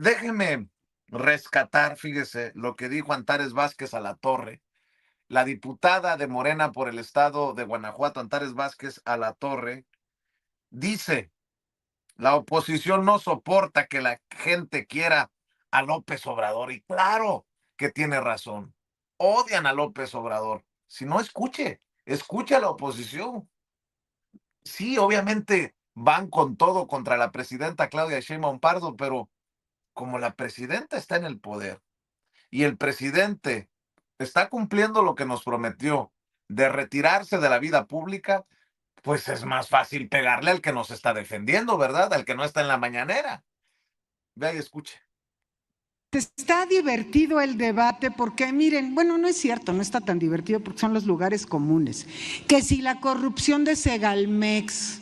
Déjeme rescatar, fíjese, lo que dijo Antares Vázquez Alatorre, la diputada de Morena por el estado de Guanajuato, Antares Vázquez Alatorre, dice: la oposición no soporta que la gente quiera a López Obrador. Y claro que tiene razón. Odian a López Obrador. Si no, escuche a la oposición. Sí, obviamente van con todo contra la presidenta Claudia Sheinbaum Pardo, pero como la presidenta está en el poder y el presidente está cumpliendo lo que nos prometió de retirarse de la vida pública, pues es más fácil pegarle al que nos está defendiendo, ¿verdad? Al que no está en la mañanera. Vea y escuche. Está divertido el debate porque, miren, bueno, no es cierto, no está tan divertido porque son los lugares comunes. Que si la corrupción de Segalmex.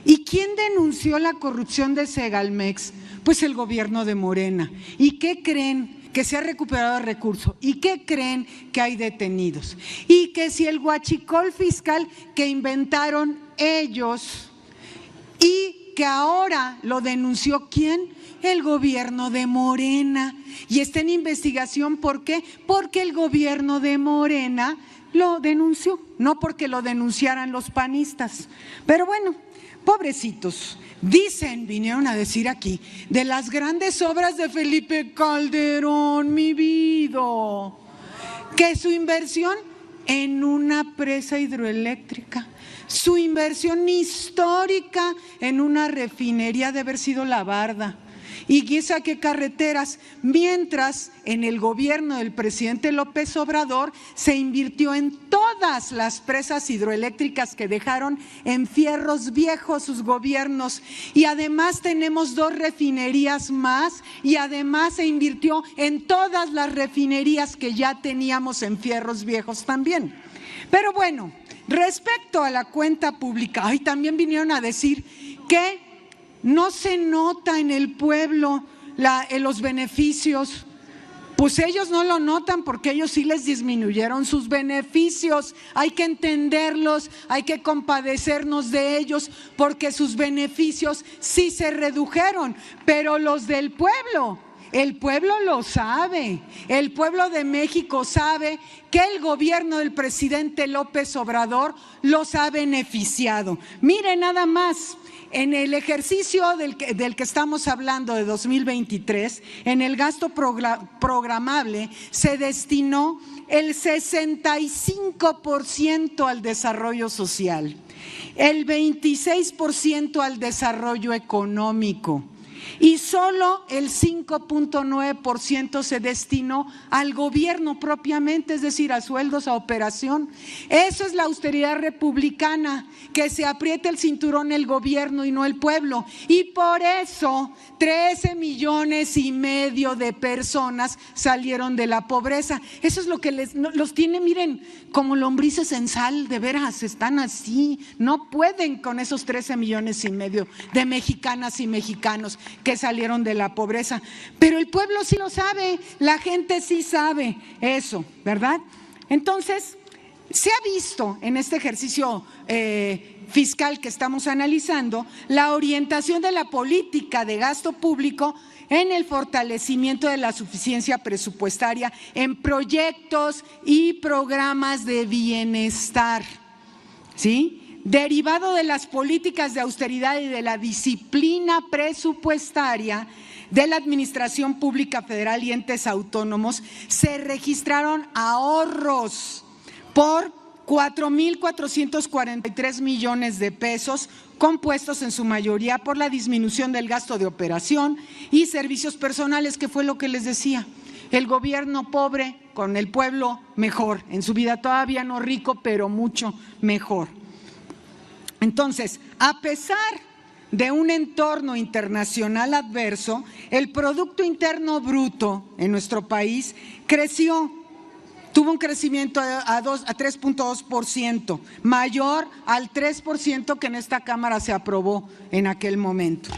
¿Y quién denunció la corrupción de Segalmex? Pues el gobierno de Morena. ¿Y qué creen? Que se ha recuperado el recurso. ¿Y qué creen? Que hay detenidos. Y que si el huachicol fiscal que inventaron ellos y que ahora lo denunció ¿quién? El gobierno de Morena. Y está en investigación, ¿por qué? Porque el gobierno de Morena lo denunció, no porque lo denunciaran los panistas. Pero bueno, pobrecitos. Dicen, vinieron a decir aquí, de las grandes obras de Felipe Calderón, mi vida, que su inversión en una presa hidroeléctrica, su inversión histórica en una refinería de haber sido La Barda, y quizá qué carreteras, mientras en el gobierno del presidente López Obrador se invirtió en todas las presas hidroeléctricas que dejaron en fierros viejos sus gobiernos, y además tenemos 2 refinerías más, y además se invirtió en todas las refinerías que ya teníamos en fierros viejos también. Pero bueno, respecto a la cuenta pública, también vinieron a decir que no se nota en el pueblo en los beneficios. Pues ellos no lo notan porque ellos sí les disminuyeron sus beneficios. Hay que entenderlos, hay que compadecernos de ellos porque sus beneficios sí se redujeron, pero los del pueblo, el pueblo lo sabe, el pueblo de México sabe que el gobierno del presidente López Obrador los ha beneficiado. Mire nada más. En el ejercicio del que estamos hablando de 2023, en el gasto programable se destinó el 65% al desarrollo social, el 26% al desarrollo económico y solo el 5.9% se destinó al gobierno propiamente, es decir, a sueldos, a operación. Eso es la austeridad republicana, que se apriete el cinturón el gobierno y no el pueblo. Y por eso 13,5 millones de personas salieron de la pobreza. Eso es lo que los tiene, miren, como lombrices en sal, de veras, están así. No pueden con esos 13,5 millones de mexicanas y mexicanos que salieron de la pobreza, pero el pueblo sí lo sabe, la gente sí sabe eso, ¿verdad? Entonces, se ha visto en este ejercicio fiscal que estamos analizando la orientación de la política de gasto público en el fortalecimiento de la suficiencia presupuestaria en proyectos y programas de bienestar, ¿sí? Derivado de las políticas de austeridad y de la disciplina presupuestaria de la Administración Pública Federal y entes autónomos, se registraron ahorros por 4,443 millones de pesos, compuestos en su mayoría por la disminución del gasto de operación y servicios personales, que fue lo que les decía. El gobierno pobre con el pueblo mejor, en su vida todavía no rico, pero mucho mejor. Entonces, a pesar de un entorno internacional adverso, el Producto Interno Bruto en nuestro país creció, tuvo un crecimiento a 3.2%, mayor al 3% que en esta Cámara se aprobó en aquel momento,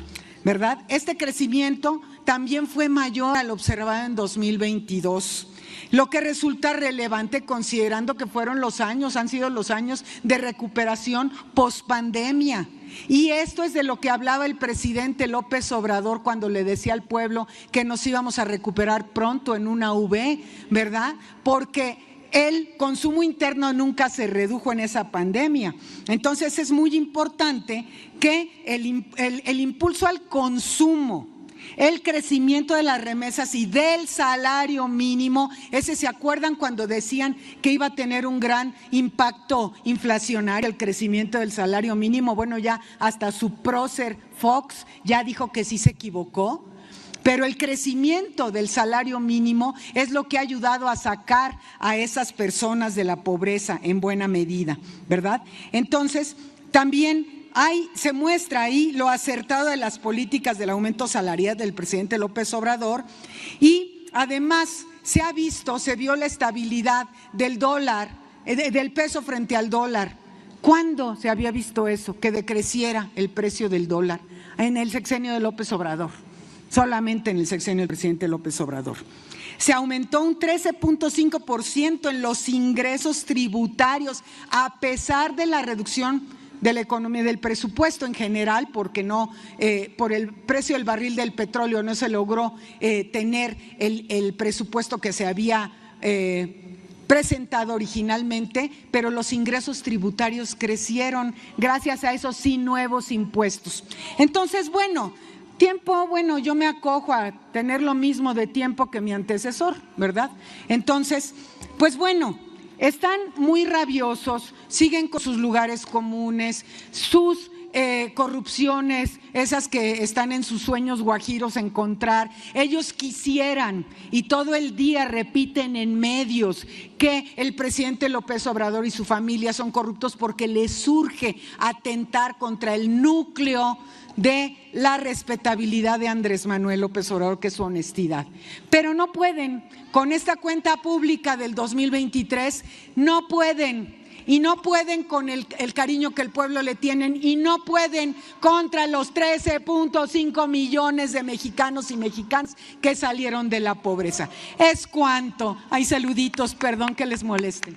¿verdad? Este crecimiento también fue mayor al observado en 2022. Lo que resulta relevante considerando que han sido los años de recuperación pospandemia. Y esto es de lo que hablaba el presidente López Obrador cuando le decía al pueblo que nos íbamos a recuperar pronto en una V, ¿verdad? Porque el consumo interno nunca se redujo en esa pandemia. Entonces es muy importante que el impulso al consumo, el crecimiento de las remesas y del salario mínimo, ¿se acuerdan cuando decían que iba a tener un gran impacto inflacionario el crecimiento del salario mínimo? Bueno, ya hasta su prócer Fox ya dijo que sí se equivocó. Pero el crecimiento del salario mínimo es lo que ha ayudado a sacar a esas personas de la pobreza en buena medida, ¿verdad? Entonces, también se muestra ahí lo acertado de las políticas del aumento salarial del presidente López Obrador y además se vio la estabilidad del dólar, del peso frente al dólar. ¿Cuándo se había visto eso? Que decreciera el precio del dólar en el sexenio de López Obrador. Solamente en el sexenio del presidente López Obrador. Se aumentó un 13.5% en los ingresos tributarios, a pesar de la reducción de la economía, del presupuesto en general, porque por el precio del barril del petróleo no se logró tener el presupuesto que se había presentado originalmente, pero los ingresos tributarios crecieron gracias a esos sí nuevos impuestos. Entonces, bueno, yo me acojo a tener lo mismo de tiempo que mi antecesor, ¿verdad? Entonces, pues bueno, están muy rabiosos, siguen con sus lugares comunes, sus corrupciones, esas que están en sus sueños guajiros encontrar. Ellos quisieran, y todo el día repiten en medios, que el presidente López Obrador y su familia son corruptos porque les surge atentar contra el núcleo de la respetabilidad de Andrés Manuel López Obrador, que es su honestidad. Pero no pueden, con esta cuenta pública del 2023, no pueden. Y no pueden con el cariño que el pueblo le tienen, y no pueden contra los 13.5 millones de mexicanos y mexicanas que salieron de la pobreza. Es cuanto. Hay saluditos, perdón que les moleste.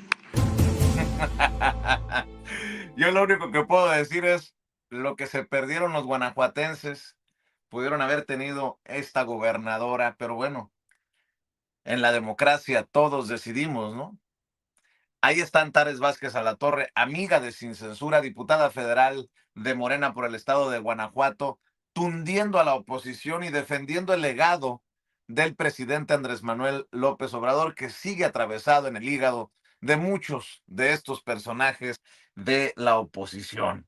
Yo lo único que puedo decir es lo que se perdieron los guanajuatenses. Pudieron haber tenido esta gobernadora, pero bueno, en la democracia todos decidimos, ¿no? Ahí está Antares Vázquez Alatorre, amiga de Sin Censura, diputada federal de Morena por el estado de Guanajuato, tundiendo a la oposición y defendiendo el legado del presidente Andrés Manuel López Obrador, que sigue atravesado en el hígado de muchos de estos personajes de la oposición.